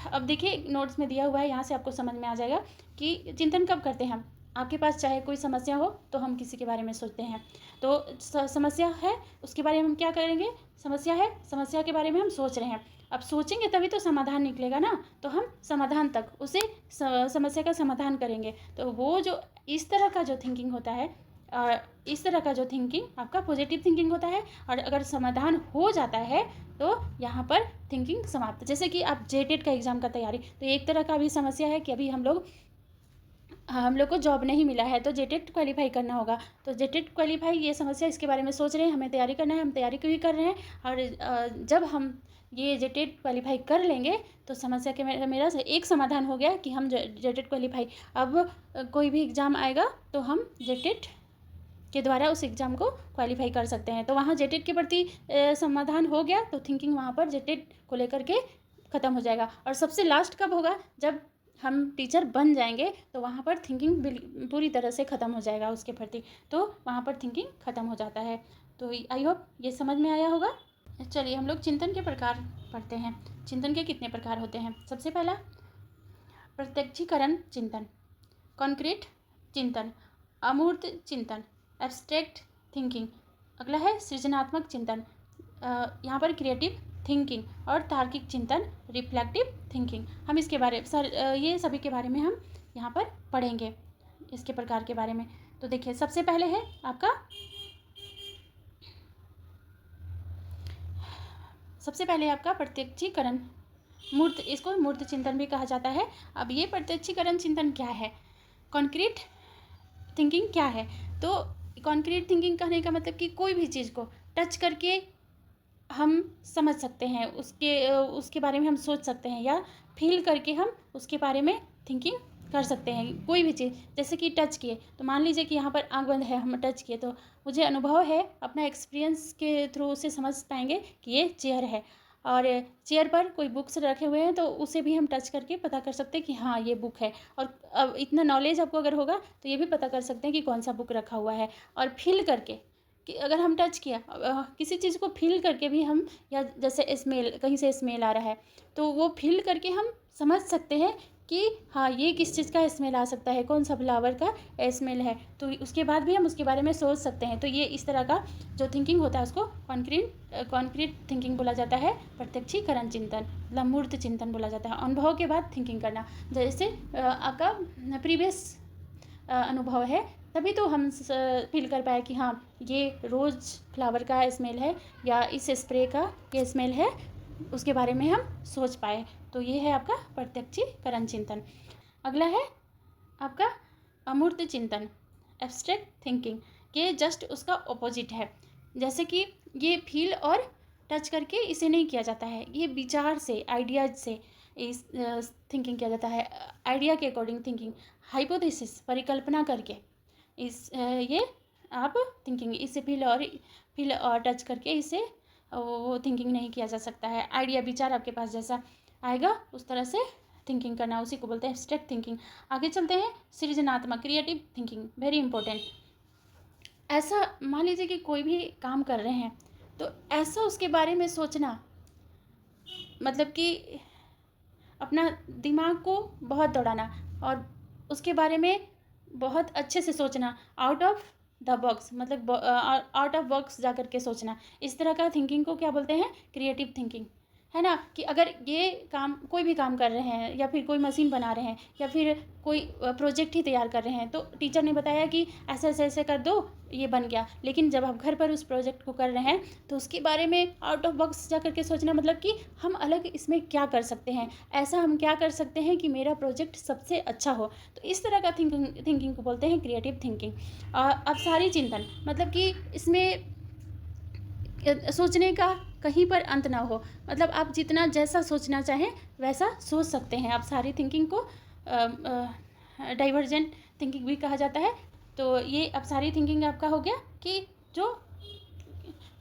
अब देखिए नोट्स में दिया हुआ है, यहाँ से आपको समझ में आ जाएगा कि चिंतन कब करते हैं हम। आपके पास चाहे कोई समस्या हो तो हम किसी के बारे में सोचते हैं, तो समस्या है उसके बारे में हम क्या करेंगे, समस्या है समस्या के बारे में हम सोच रहे हैं। अब सोचेंगे तभी तो समाधान निकलेगा ना, तो हम समाधान तक उसे समस्या का समाधान करेंगे। तो वो जो इस तरह का जो थिंकिंग होता है, इस तरह का जो थिंकिंग आपका पॉजिटिव थिंकिंग होता है। और अगर समाधान हो जाता है तो यहाँ पर थिंकिंग समाप्त। जैसे कि आप जेटेट का एग्ज़ाम का तैयारी, तो एक तरह का भी समस्या है कि अभी हम लोग को जॉब नहीं मिला है तो जेटेट क्वालिफाई करना होगा। तो जेटेट क्वालिफाई ये समस्या, इसके बारे में सोच रहे हैं, हमें तैयारी करना है, हम तैयारी क्यों कर रहे हैं। और जब हम ये जेटेट क्वालिफाई कर लेंगे तो समस्या के मेरा एक समाधान हो गया कि हम जेटेट क्वालिफाई, अब कोई भी एग्ज़ाम आएगा तो हम जेटेट के द्वारा उस एग्ज़ाम को क्वालिफाई कर सकते हैं। तो वहाँ जेटेट के प्रति समाधान हो गया, तो थिंकिंग वहाँ पर जेटेट को लेकर के ख़त्म हो जाएगा। और सबसे लास्ट कब होगा, जब हम टीचर बन जाएंगे, तो वहाँ पर थिंकिंग पूरी तरह से ख़त्म हो जाएगा उसके प्रति, तो वहाँ पर थिंकिंग ख़त्म हो जाता है। तो आई होप ये समझ में आया होगा। चलिए हम लोग चिंतन के प्रकार पढ़ते हैं। चिंतन के कितने प्रकार होते हैं। सबसे पहला प्रत्यक्षीकरण चिंतन, कॉन्क्रीट चिंतन, अमूर्त चिंतन, एब्स्ट्रैक्ट थिंकिंग। अगला है सृजनात्मक चिंतन, यहाँ पर क्रिएटिव थिंकिंग, और तार्किक चिंतन, रिफ्लेक्टिव थिंकिंग। हम इसके बारे ये सभी के बारे में हम यहाँ पर पढ़ेंगे, इसके प्रकार के बारे में। तो देखिए सबसे पहले है आपका प्रत्यक्षीकरण मूर्त, इसको मूर्त चिंतन भी कहा जाता है। अब ये प्रत्यक्षीकरण चिंतन क्या है, कॉन्क्रीट थिंकिंग क्या है। तो कॉन्क्रीट थिंकिंग कहने का मतलब कि कोई भी चीज़ को टच करके हम समझ सकते हैं, उसके बारे में हम सोच सकते हैं, या फील करके हम उसके बारे में थिंकिंग कर सकते हैं। कोई भी चीज़ जैसे कि टच किए, तो मान लीजिए कि यहाँ पर आँख बंद है, हम टच किए, तो मुझे अनुभव है, अपना एक्सपीरियंस के थ्रू उसे समझ पाएंगे कि ये चेयर है, और चेयर पर कोई बुक्स रखे हुए हैं तो उसे भी हम टच करके पता कर सकते हैं कि हाँ ये बुक है। और अब इतना नॉलेज आपको अगर होगा तो ये भी पता कर सकते हैं कि कौन सा बुक रखा हुआ है। और फील करके कि अगर हम टच किया किसी चीज़ को फील करके भी हम, या जैसे स्मेल, कहीं से स्मेल आ रहा है तो वो फील करके हम समझ सकते हैं कि हाँ ये किस चीज़ का स्मेल आ सकता है, कौन सा फ्लावर का स्मेल है, तो उसके बाद भी हम उसके बारे में सोच सकते हैं। तो ये इस तरह का जो थिंकिंग होता है उसको कॉन्क्रीट थिंकिंग बोला जाता है। प्रत्यक्षीकरण चिंतन, मूर्त चिंतन बोला जाता है। अनुभव के बाद थिंकिंग करना, जैसे आपका प्रीवियस अनुभव है तभी तो हम फील कर पाए कि हाँ ये रोज़ फ्लावर का स्मेल है या इस स्प्रे का ये स्मेल है, उसके बारे में हम सोच पाए। तो ये है आपका प्रत्यक्षीकरण चिंतन। अगला है आपका अमूर्त चिंतन, एब्स्ट्रैक्ट थिंकिंग। ये जस्ट उसका ऑपोजिट है। जैसे कि ये फील और टच करके इसे नहीं किया जाता है, ये विचार से, आइडियाज से इस थिंकिंग किया जाता है, आइडिया के अकॉर्डिंग थिंकिंग, हाइपोथेसिस, परिकल्पना करके इस ये आप थिंकिंग, इसे फील और टच करके इसे वो थिंकिंग नहीं किया जा सकता है। आइडिया, विचार आपके पास जैसा आएगा उस तरह से थिंकिंग करना, उसी को बोलते हैं एब्स्ट्रैक्ट थिंकिंग। आगे चलते हैं, सृजनात्मक, क्रिएटिव थिंकिंग, वेरी इंपॉर्टेंट। ऐसा मान लीजिए कि कोई भी काम कर रहे हैं तो ऐसा उसके बारे में सोचना, मतलब कि अपना दिमाग को बहुत दौड़ाना और उसके बारे में बहुत अच्छे से सोचना, आउट ऑफ द बॉक्स, मतलब आउट ऑफ बॉक्स जा कर के सोचना। इस तरह का थिंकिंग को क्या बोलते हैं? क्रिएटिव थिंकिंग, है ना। कि अगर ये काम, कोई भी काम कर रहे हैं या फिर कोई मशीन बना रहे हैं या फिर कोई प्रोजेक्ट ही तैयार कर रहे हैं, तो टीचर ने बताया कि ऐसे ऐसे ऐसे कर दो, ये बन गया। लेकिन जब आप घर पर उस प्रोजेक्ट को कर रहे हैं तो उसके बारे में आउट ऑफ बॉक्स जा करके सोचना, मतलब कि हम अलग इसमें क्या कर सकते हैं, ऐसा हम क्या कर सकते हैं कि मेरा प्रोजेक्ट सबसे अच्छा हो। तो इस तरह का थिंकिंग को बोलते हैं क्रिएटिव थिंकिंग। अब सारी चिंतन, मतलब कि इसमें सोचने का कहीं पर अंत ना हो, मतलब आप जितना जैसा सोचना चाहें वैसा सोच सकते हैं। आप सारी थिंकिंग को डाइवर्जेंट थिंकिंग भी कहा जाता है। तो ये अब सारी थिंकिंग आपका हो गया कि जो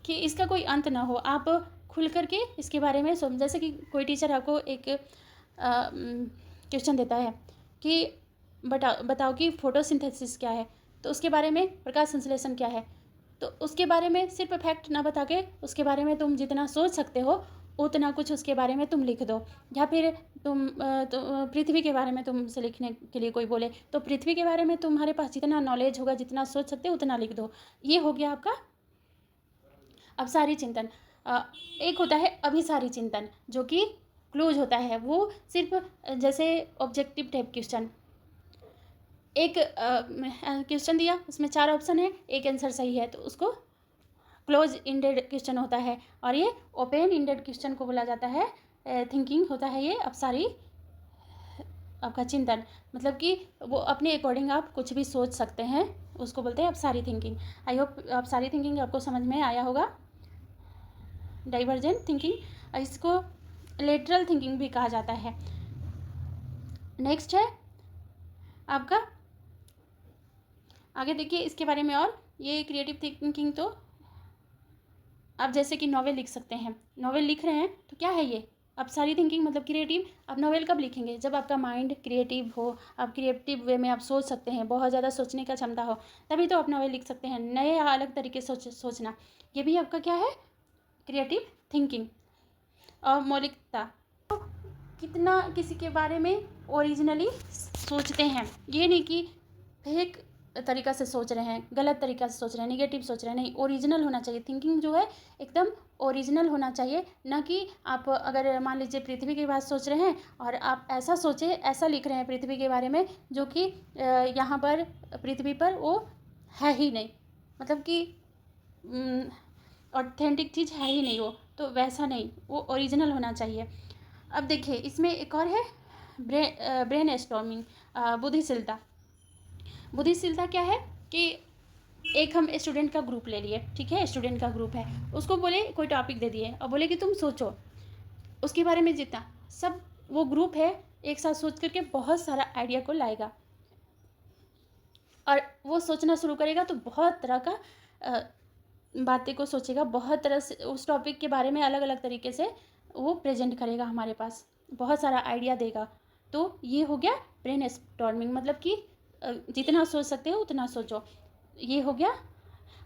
कि इसका कोई अंत ना हो, आप खुल करके इसके बारे में सोच। जैसे कि कोई टीचर आपको एक क्वेश्चन देता है कि बताओ कि फोटोसिंथेसिस क्या है, तो उसके बारे में, प्रकाश संश्लेषण क्या है, तो उसके बारे में सिर्फ फैक्ट ना बता के उसके बारे में तुम जितना सोच सकते हो उतना कुछ उसके बारे में तुम लिख दो। या फिर तुम पृथ्वी के बारे में तुमसे लिखने के लिए कोई बोले तो पृथ्वी के बारे में तुम्हारे पास जितना नॉलेज होगा, जितना सोच सकते हो उतना लिख दो। ये हो गया आपका अभिसारी चिंतन। एक होता है अभिसारी चिंतन जो कि क्लोज होता है, वो सिर्फ जैसे ऑब्जेक्टिव टाइप क्वेश्चन, एक क्वेश्चन दिया, उसमें 4 ऑप्शन है, एक आंसर सही है, तो उसको क्लोज इंडेड क्वेश्चन होता है। और ये ओपन इंडेड क्वेश्चन को बोला जाता है थिंकिंग होता है ये अभिसारी आपका चिंतन। मतलब कि वो अपने अकॉर्डिंग आप कुछ भी सोच सकते हैं, उसको बोलते हैं अभिसारी थिंकिंग। आई होप अभिसारी थिंकिंग आपको समझ में आया होगा। डाइवर्जेंट थिंकिंग, इसको लेटरल थिंकिंग भी कहा जाता है। नेक्स्ट है आपका, आगे देखिए इसके बारे में। और ये क्रिएटिव थिंकिंग तो आप जैसे कि नॉवेल लिख सकते हैं, नॉवेल लिख रहे हैं तो क्या है ये अभिसारी थिंकिंग, मतलब क्रिएटिव। आप नॉवेल कब लिखेंगे? जब आपका माइंड क्रिएटिव हो, आप क्रिएटिव वे में आप सोच सकते हैं, बहुत ज़्यादा सोचने का क्षमता हो, तभी तो आप नॉवेल लिख सकते हैं। नए या अलग तरीके से सोचना, ये भी आपका क्या है? Creative thinking. और मौलिकता, तो कितना किसी के बारे में ओरिजिनली सोचते हैं, ये नहीं कि फेक तरीका से सोच रहे हैं, गलत तरीका से सोच रहे हैं, नेगेटिव सोच रहे हैं, नहीं, ओरिजिनल होना चाहिए। थिंकिंग जो है एकदम ओरिजिनल होना चाहिए, ना कि आप अगर मान लीजिए पृथ्वी की बात सोच रहे हैं और आप ऐसा सोचें, ऐसा लिख रहे हैं पृथ्वी के बारे में जो कि यहाँ पर पृथ्वी पर वो है ही नहीं, मतलब कि ऑथेंटिक चीज़ है ही नहीं वो, तो वैसा नहीं, वो ओरिजिनल होना चाहिए। अब देखिए इसमें एक और है ब्रेन स्टॉर्मिंग, बुद्धिशीलता। बुद्धिशीलता क्या है कि एक हम स्टूडेंट का ग्रुप ले लिए, ठीक है, स्टूडेंट का ग्रुप है, उसको बोले कोई टॉपिक दे दिए और बोले कि तुम सोचो उसके बारे में, जितना सब वो ग्रुप है एक साथ सोच करके बहुत सारा आइडिया को लाएगा और वो सोचना शुरू करेगा तो बहुत तरह का बातें को सोचेगा, बहुत तरह से उस टॉपिक के बारे में अलग अलग तरीके से वो प्रेजेंट करेगा, हमारे पास बहुत सारा आइडिया देगा। तो ये हो गया ब्रेन स्टॉर्मिंग, मतलब कि जितना सोच सकते हो उतना सोचो, ये हो गया।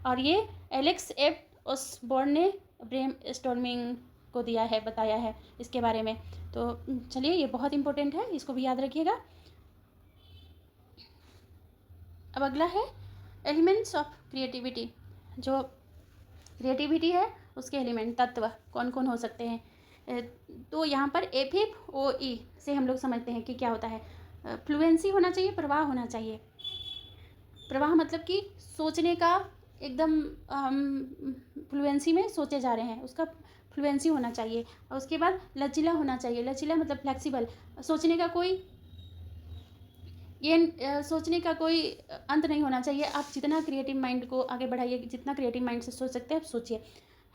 और ये एलेक्स एफ ओसबॉर्न ने ब्रेन स्टॉर्मिंग को दिया है, बताया है इसके बारे में। तो चलिए ये बहुत इंपॉर्टेंट है, इसको भी याद रखिएगा। अब अगला है एलिमेंट्स ऑफ क्रिएटिविटी। जो क्रिएटिविटी है उसके एलिमेंट, तत्व कौन कौन हो सकते हैं? तो यहाँ पर FFOE से हम लोग समझते हैं कि क्या होता है। फ्लुएंसी होना चाहिए, प्रवाह होना चाहिए, प्रवाह मतलब कि सोचने का एकदम फ्लुएंसी में सोचे जा रहे हैं, उसका फ्लुएंसी होना चाहिए। और उसके बाद लचीला होना चाहिए, लचीला मतलब फ्लेक्सिबल, सोचने का कोई सोचने का कोई अंत नहीं होना चाहिए। आप जितना क्रिएटिव माइंड को आगे बढ़ाइए, जितना क्रिएटिव माइंड से सोच सकते हैं आप सोचिए,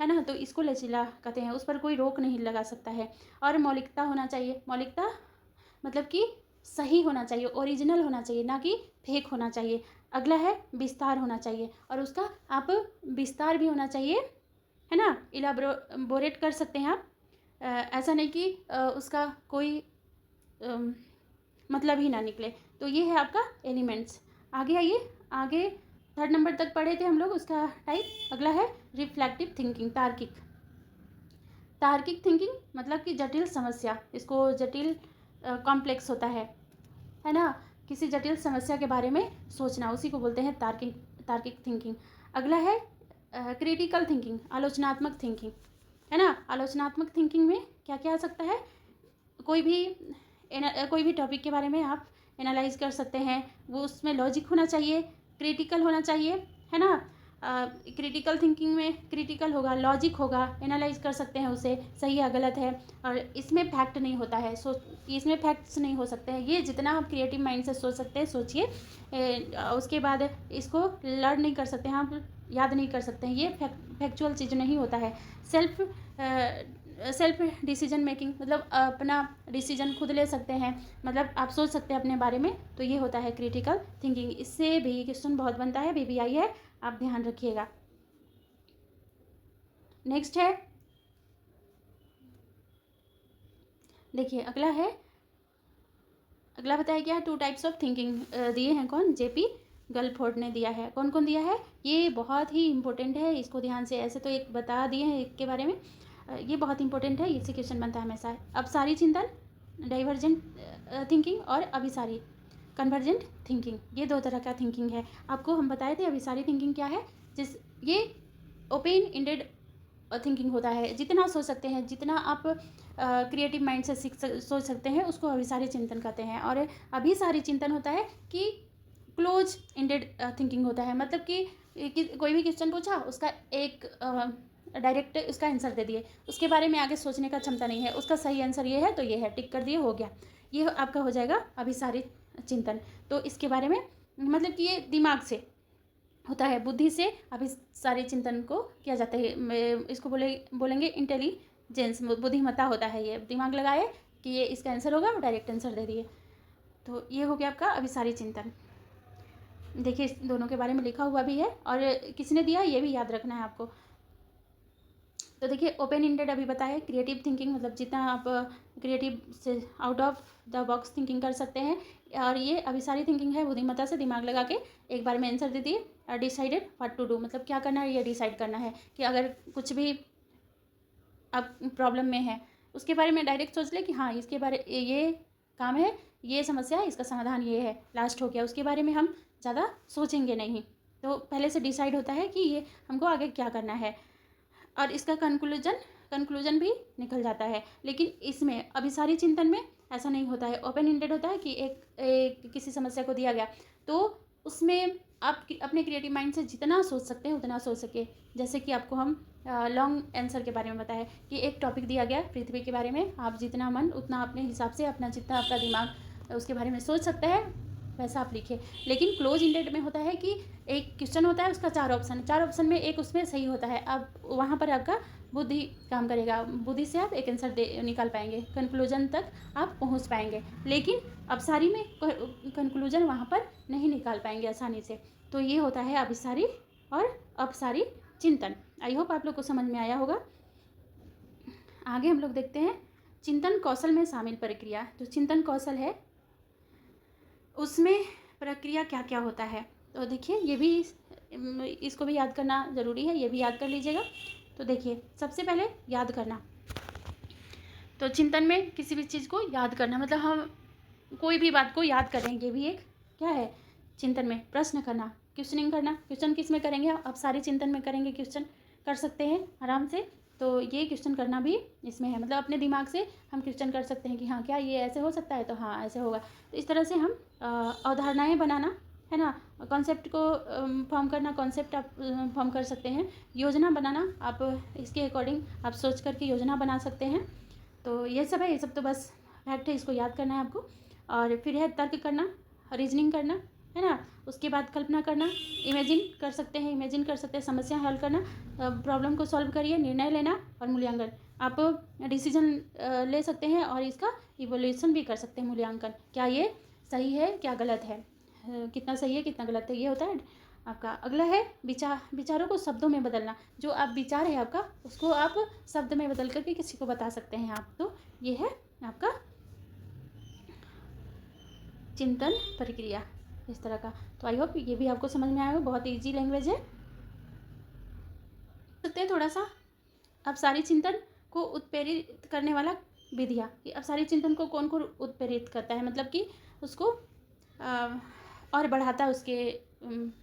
है ना। तो इसको लचीला कहते हैं, उस पर कोई रोक नहीं लगा सकता है। और मौलिकता होना चाहिए, मौलिकता मतलब कि सही होना चाहिए, ओरिजिनल होना चाहिए, ना कि फेक होना चाहिए। अगला है विस्तार होना चाहिए, और उसका आप विस्तार भी होना चाहिए, है ना। इलाबोरेट कर सकते हैं आप, ऐसा नहीं कि उसका कोई मतलब ही ना निकले। तो ये है आपका एलिमेंट्स। आगे आइए, आगे 3rd नंबर तक पढ़े थे हम लोग, उसका टाइप अगला है रिफ्लेक्टिव थिंकिंग, तार्किक। तार्किक थिंकिंग मतलब कि जटिल समस्या, इसको जटिल कॉम्प्लेक्स होता है ना। किसी जटिल समस्या के बारे में सोचना, उसी को बोलते हैं तार्किक थिंकिंग। अगला है क्रिटिकल थिंकिंग, आलोचनात्मक थिंकिंग, है ना। आलोचनात्मक थिंकिंग में क्या क्या आ सकता है, कोई भी टॉपिक के बारे में आप एनालाइज कर सकते हैं, वो उसमें लॉजिक होना चाहिए, क्रिटिकल होना चाहिए, है ना। क्रिटिकल थिंकिंग में क्रिटिकल होगा, लॉजिक होगा, एनालाइज कर सकते हैं उसे, सही या गलत है। और इसमें फैक्ट नहीं होता है, इसमें फैक्ट्स नहीं हो सकते हैं। ये जितना आप क्रिएटिव माइंड से सोच सकते हैं सोचिए। उसके बाद इसको लर्न नहीं कर सकते हैं आप, याद नहीं कर सकते हैं, ये फैक्चुअल चीज़ नहीं होता है। सेल्फ डिसीजन मेकिंग मतलब अपना डिसीजन खुद ले सकते हैं, मतलब आप सोच सकते हैं अपने बारे में, तो ये होता है क्रिटिकल थिंकिंग। इससे भी क्वेश्चन बहुत बनता है, BBI है, आप ध्यान रखिएगा। नेक्स्ट है, देखिए अगला बताया क्या है, 2 टाइप्स ऑफ थिंकिंग दिए हैं, कौन, JP गलफोर्ड ने दिया है। कौन कौन दिया है, ये बहुत ही इंपॉर्टेंट है, इसको ध्यान से, ऐसे तो एक बता दिए हैं एक के बारे में, ये बहुत इंपॉर्टेंट है, इससे क्वेश्चन बनता है हमेशा। अभिसारी चिंतन, डाइवर्जेंट थिंकिंग, और अभिसारी कन्वर्जेंट थिंकिंग, ये 2 तरह का थिंकिंग है। आपको हम बताए थे अभिसारी थिंकिंग क्या है, ये ओपन इंडेड थिंकिंग होता है, जितना सोच सकते हैं, जितना आप क्रिएटिव माइंड से सोच सकते हैं, उसको अभिसारी चिंतन कहते हैं। और अभिसारी चिंतन होता है कि क्लोज इंडेड थिंकिंग होता है, मतलब कि कोई भी क्वेश्चन पूछा, उसका एक डायरेक्ट उसका आंसर दे दिए, उसके बारे में आगे सोचने का क्षमता नहीं है, उसका सही आंसर ये है तो ये है, टिक कर दिए, हो गया, ये आपका हो जाएगा अभिसारी चिंतन। तो इसके बारे में मतलब कि ये दिमाग से होता है, बुद्धि से अभिसारी चिंतन को किया जाता है। इसको बोलेंगे इंटेलिजेंस, बुद्धिमत्ता होता है, ये दिमाग लगाए कि ये इसका आंसर होगा, वो डायरेक्ट आंसर दे दिए। तो ये हो गया आपका अभिसारी चिंतन। देखिए इस दोनों के बारे में लिखा हुआ भी है, और किसने दिया ये भी याद रखना है आपको। तो देखिए ओपन इंडेड अभी बताया, क्रिएटिव थिंकिंग मतलब जितना आप क्रिएटिव से out of the box thinking कर सकते हैं। और ये अभिसारी थिंकिंग है, बुद्धिमत्ता से दिमाग लगा के एक बार में आंसर दे दिए। डिसाइडेड व्हाट टू डू मतलब क्या करना है, ये डिसाइड करना है कि अगर कुछ भी अब प्रॉब्लम में है, उसके बारे में डायरेक्ट सोच ले कि हाँ इसके बारे ये काम है, ये समस्या है, इसका समाधान ये है, लास्ट हो गया, उसके बारे में हम ज़्यादा सोचेंगे नहीं। तो पहले से डिसाइड होता है कि ये हमको आगे क्या करना है, और इसका कंक्लूजन भी निकल जाता है। लेकिन इसमें अभिसारी चिंतन में ऐसा नहीं होता है, ओपन इंडेड होता है कि एक किसी समस्या को दिया गया, तो उसमें आप अपने क्रिएटिव माइंड से जितना सोच सकते हैं उतना सोच सके। जैसे कि आपको हम लॉन्ग आंसर के बारे में बताया कि एक टॉपिक दिया गया पृथ्वी के बारे में, आप जितना मन उतना अपने हिसाब से, अपना जितना आपका दिमाग उसके बारे में सोच सकता है वैसा आप लिखिए। लेकिन क्लोज इंडेड में होता है कि एक क्वेश्चन होता है, उसका 4 ऑप्शन में एक उसमें सही होता है, अब वहाँ पर आपका बुद्धि काम करेगा, बुद्धि से आप एक आंसर निकाल पाएंगे, कंक्लूजन तक आप पहुँच पाएंगे। लेकिन अभिसारी में कंक्लूजन वहाँ पर नहीं निकाल पाएंगे आसानी से। तो ये होता है अभिसारी और अपसारी चिंतन। आई होप आप लोग को समझ में आया होगा। आगे हम लोग देखते हैं चिंतन कौशल में शामिल प्रक्रिया। जो चिंतन कौशल है उसमें प्रक्रिया क्या क्या होता है, तो देखिए ये भी, इसको भी याद करना ज़रूरी है, ये भी याद कर लीजिएगा। तो देखिए सबसे पहले याद करना, तो चिंतन में किसी भी चीज़ को याद करना मतलब हम कोई भी बात को याद कर रहे हैं, ये भी एक क्या है चिंतन में। प्रश्न करना, क्वेश्चनिंग करना, क्वेश्चन किस में करेंगे आप सारी चिंतन में करेंगे, क्वेश्चन कर सकते हैं आराम से। तो ये क्वेश्चन करना भी इसमें है, मतलब अपने दिमाग से हम क्वेश्चन कर सकते हैं कि हाँ क्या ये ऐसे हो सकता है, तो हाँ ऐसे होगा। तो इस तरह से हम अवधारणाएं बनाना, है ना। कॉन्सेप्ट को फॉर्म करना, कॉन्सेप्ट आप फॉर्म कर सकते हैं। योजना बनाना, आप इसके अकॉर्डिंग आप सोच करके योजना बना सकते हैं। तो ये सब है, ये सब तो बस फैक्ट है, इसको याद करना है आपको। और फिर है तर्क करना, रीजनिंग करना, है ना। उसके बाद कल्पना करना, इमेजिन कर सकते हैं, समस्या हल करना, प्रॉब्लम को सॉल्व करिए, निर्णय लेना और मूल्यांकन। आप डिसीजन ले सकते हैं और इसका इवोल्यूशन भी कर सकते हैं, मूल्यांकन, क्या ये सही है, क्या गलत है, कितना सही है, कितना गलत है, ये होता है आपका। अगला है विचारों को शब्दों में बदलना। जो आप विचार है आपका, उसको आप शब्द में बदल करके किसी को बता सकते हैं आप। तो ये है आपका चिंतन प्रक्रिया, इस तरह का। तो आई होप ये भी आपको समझ में आएगा, बहुत ईजी लैंग्वेज है। सकते हैं थोड़ा सा अब सारी चिंतन को उत्प्रेरित करने वाला विधियाँ, कि अब सारी चिंतन को कौन कौन उत्प्रेरित करता है, मतलब कि उसको और बढ़ाता है उसके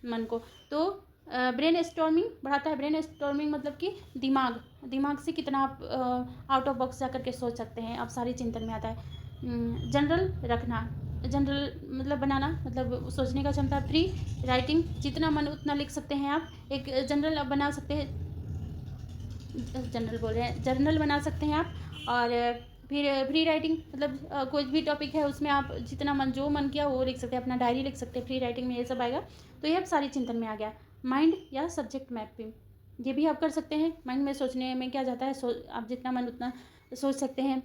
मन को। तो ब्रेन स्टॉर्मिंग बढ़ाता है। ब्रेन स्टॉर्मिंग मतलब कि दिमाग से कितना आप आउट ऑफ बॉक्स जा करके सोच सकते हैं, आप सारी चिंतन में आता है। जनरल रखना, जनरल मतलब बनाना, मतलब सोचने का क्षमता। फ्री राइटिंग, जितना मन उतना लिख सकते हैं आप। एक जनरल आप बना सकते हैं, जर्नल बना सकते हैं आप। और फिर फ्री राइटिंग मतलब कोई भी टॉपिक है उसमें आप जितना मन, जो मन किया वो लिख सकते हैं, अपना डायरी लिख सकते हैं। फ्री राइटिंग में ये सब आएगा। तो ये अब सारी चिंतन में आ गया। माइंड या सब्जेक्ट मैपिंग, ये भी आप कर सकते हैं। माइंड में सोचने में क्या जाता है, आप जितना मन उतना सोच सकते हैं।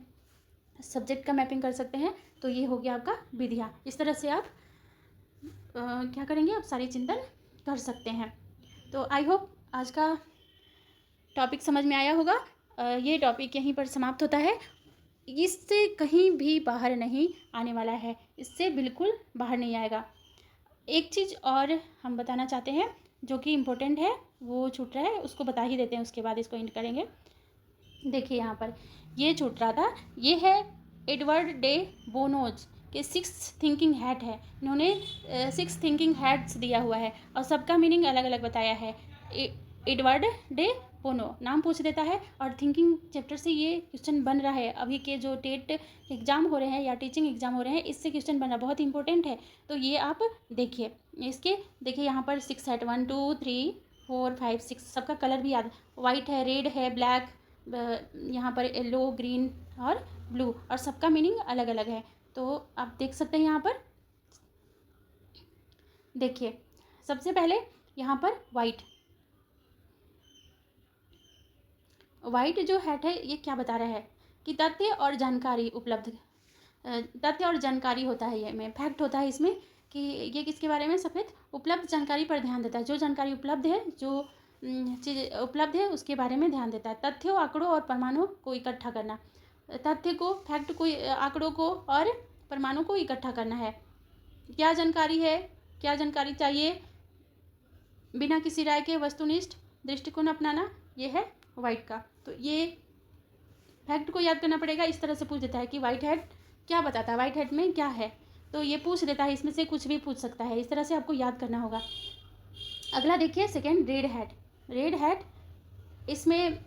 सब्जेक्ट का मैपिंग कर सकते हैं। तो ये हो गया आपका विधियाँ। इस तरह से आप क्या करेंगे, आप सारी चिंतन कर सकते हैं। तो आई होप आज का टॉपिक समझ में आया होगा। ये टॉपिक यहीं पर समाप्त होता है। इससे कहीं भी बाहर नहीं आने वाला है, इससे बिल्कुल बाहर नहीं आएगा। एक चीज़ और हम बताना चाहते हैं जो कि इम्पोर्टेंट है, वो छूट रहा है, उसको बता ही देते हैं, उसके बाद इसको एंड करेंगे। देखिए यहाँ पर ये छूट रहा था, ये है एडवर्ड डे बोनोज के 6 थिंकिंग हैट है। इन्होंने 6 थिंकिंग हैट्स दिया हुआ है और सबका मीनिंग अलग अलग बताया है। एडवर्ड डे बोनो नाम पूछ देता है और थिंकिंग चैप्टर से ये क्वेश्चन बन रहा है। अभी के जो टेट एग्ज़ाम हो रहे हैं या टीचिंग एग्ज़ाम हो रहे हैं, इससे क्वेश्चन बन रहा है, बहुत इंपॉर्टेंट है। तो ये आप देखिए, इसके देखिए यहाँ पर 6 हैट, 1 2 3 4 5 6, सबका कलर भी याद, वाइट है, रेड है, ब्लैक, यहाँ पर येलो, ग्रीन और ब्लू, और सबका मीनिंग अलग अलग है। तो आप देख सकते हैं यहाँ पर, देखिए सबसे पहले यहाँ पर वाइट जो हैट है, ये क्या बता रहा है कि तथ्य और जानकारी उपलब्ध, तथ्य और जानकारी होता है, ये में फैक्ट होता है इसमें कि ये किसके बारे में, सफ़ेद उपलब्ध जानकारी पर ध्यान देता है। जो जानकारी उपलब्ध है, जो चीज़ उपलब्ध है, उसके बारे में ध्यान देता है। तथ्यों, आंकड़ों और परमाणु को इकट्ठा करना, तथ्य को, फैक्ट को, आंकड़ों को और परमाणु को इकट्ठा करना है। क्या जानकारी है, क्या जानकारी चाहिए, बिना किसी राय के वस्तुनिष्ठ दृष्टिकोण अपनाना, ये है वाइट का। तो ये फैक्ट को याद करना पड़ेगा। इस तरह से पूछ देता है कि वाइट हैट क्या बताता है, वाइट हैट में क्या है, तो ये पूछ देता है, इसमें से कुछ भी पूछ सकता है। इस तरह से आपको याद करना होगा। अगला देखिए second, red hat. Red hat, इसमें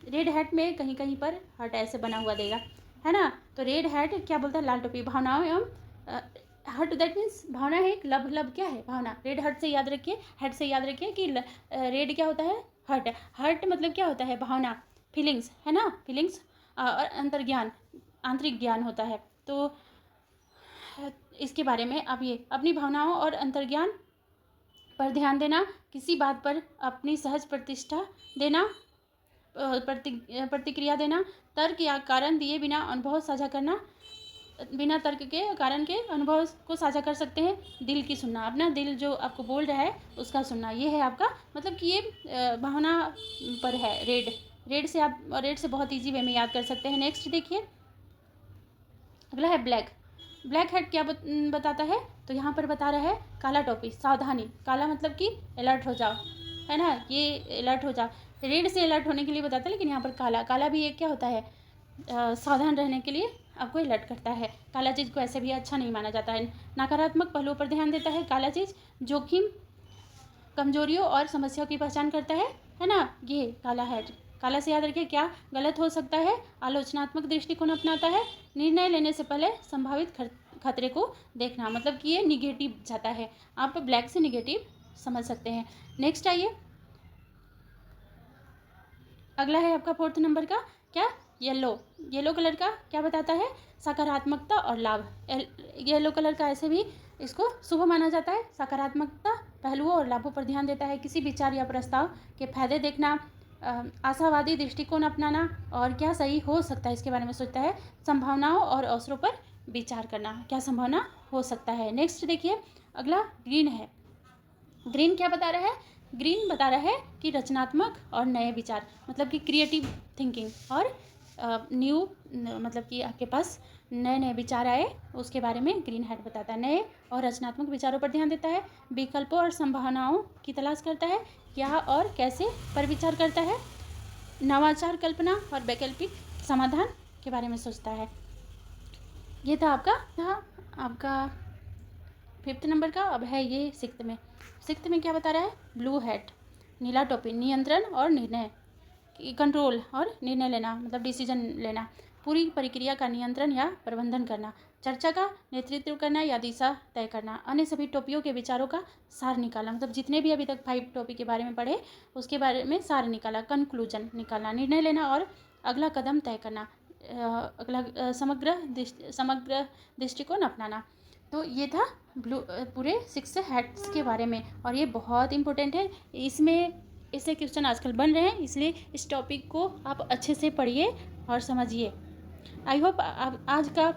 रेड हैट में कहीं कहीं पर हर्ट ऐसे बना हुआ देगा, है ना। तो रेड हैट क्या बोलता है, लाल टोपी, भावनाओं एवं हर्ट, दैट मीन्स भावना है एक, लब क्या है, भावना। रेड हर्ट से याद रखिए, हेड से याद रखिए कि रेड क्या होता है, हर्ट। हर्ट मतलब क्या होता है, भावना, फीलिंग्स, है ना, फीलिंग्स और अंतर्ज्ञान, आंतरिक ज्ञान होता है। तो इसके बारे में अब ये अपनी भावनाओं और अंतर्ज्ञान पर ध्यान देना, किसी बात पर अपनी सहज प्रतिष्ठा देना, प्रतिक्रिया देना, तर्क या कारण दिए बिना अनुभव साझा करना, बिना तर्क के कारण के अनुभव को साझा कर सकते हैं। दिल की सुनना, अपना दिल जो आपको बोल रहा है उसका सुनना, ये है आपका, मतलब कि ये भावना पर है। रेड से आप बहुत इजी वे में याद कर सकते हैं। नेक्स्ट देखिए, अगला है ब्लैक हेड क्या बताता है, तो यहाँ पर बता रहा है काला टोपी, सावधानी। काला मतलब कि अलर्ट हो जाओ, है ना, ये अलर्ट हो जाओ। रेड से अलर्ट होने के लिए बताता है, लेकिन यहाँ पर काला भी एक क्या होता है, सावधान रहने के लिए आपको अलर्ट करता है। काला चीज़ को ऐसे भी अच्छा नहीं माना जाता है। नकारात्मक पहलुओं पर ध्यान देता है काला चीज़, जोखिम, कमजोरियों और समस्याओं की पहचान करता है ना। ये काला है। काला से याद रखिए क्या गलत हो सकता है, आलोचनात्मक दृष्टिकोण अपनाता है, निर्णय लेने से पहले संभावित खतरे को देखना, मतलब कि ये निगेटिव जाता है, आप ब्लैक से निगेटिव समझ सकते हैं। नेक्स्ट आइए, अगला है आपका 4th नंबर का क्या, येलो कलर का क्या बताता है, सकारात्मकता और लाभ। येलो कलर का ऐसे भी इसको शुभ माना जाता है, सकारात्मकता पहलुओं और लाभों पर ध्यान देता है, किसी विचार या प्रस्ताव के फायदे देखना, आशावादी दृष्टिकोण अपनाना और क्या सही हो सकता है इसके बारे में सोचता है, संभावनाओं और अवसरों पर विचार करना, क्या संभावना हो सकता है। नेक्स्ट देखिए, अगला ग्रीन है। ग्रीन क्या बता रहा है, ग्रीन बता रहा है कि रचनात्मक और नए विचार, मतलब कि क्रिएटिव थिंकिंग और न्यू, मतलब कि आपके पास नए नए विचार आए, उसके बारे में ग्रीन हैट बताता है। नए और रचनात्मक विचारों पर ध्यान देता है, विकल्पों और संभावनाओं की तलाश करता है, क्या और कैसे पर विचार करता है, नवाचार, कल्पना और वैकल्पिक समाधान के बारे में सोचता है। ये था आपका 5th नंबर का। अब है ये 6th में क्या बता रहा है, ब्लू हैट, नीला टोपी, नियंत्रण और निर्णय, कंट्रोल और निर्णय लेना, मतलब डिसीजन लेना, पूरी प्रक्रिया का नियंत्रण या प्रबंधन करना, चर्चा का नेतृत्व करना या दिशा तय करना, अन्य सभी टॉपिकों के विचारों का सार निकालना, मतलब जितने भी अभी तक 5 टॉपिक के बारे में पढ़े उसके बारे में सार निकाला, कंक्लूजन निकालना, निर्णय लेना और अगला कदम तय करना, अगला समग्र दृष्टिकोण अपनाना। तो ये था पूरे 6 हैट्स के बारे में, और ये बहुत इंपॉर्टेंट है, इससे क्वेश्चन आजकल बन रहे हैं, इसलिए इस टॉपिक को आप अच्छे से पढ़िए और समझिए। आई होप आज का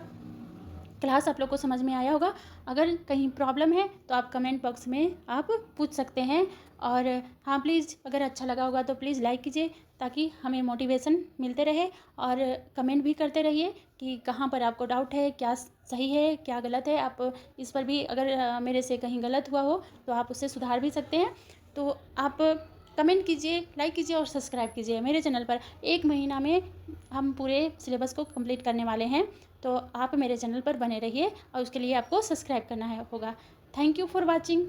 क्लास आप लोग को समझ में आया होगा। अगर कहीं प्रॉब्लम है तो आप कमेंट बॉक्स में आप पूछ सकते हैं, और हाँ प्लीज़ अगर अच्छा लगा होगा तो प्लीज़ लाइक कीजिए ताकि हमें मोटिवेशन मिलते रहे, और कमेंट भी करते रहिए कि कहाँ पर आपको डाउट है, क्या सही है क्या गलत है। आप इस पर भी अगर मेरे से कहीं गलत हुआ हो तो आप उससे सुधार भी सकते हैं। तो आप कमेंट कीजिए, लाइक कीजिए और सब्सक्राइब कीजिए मेरे चैनल पर। 1 महीना में हम पूरे सिलेबस को कंप्लीट करने वाले हैं, तो आप मेरे चैनल पर बने रहिए और उसके लिए आपको सब्सक्राइब करना होगा। Thank you for watching.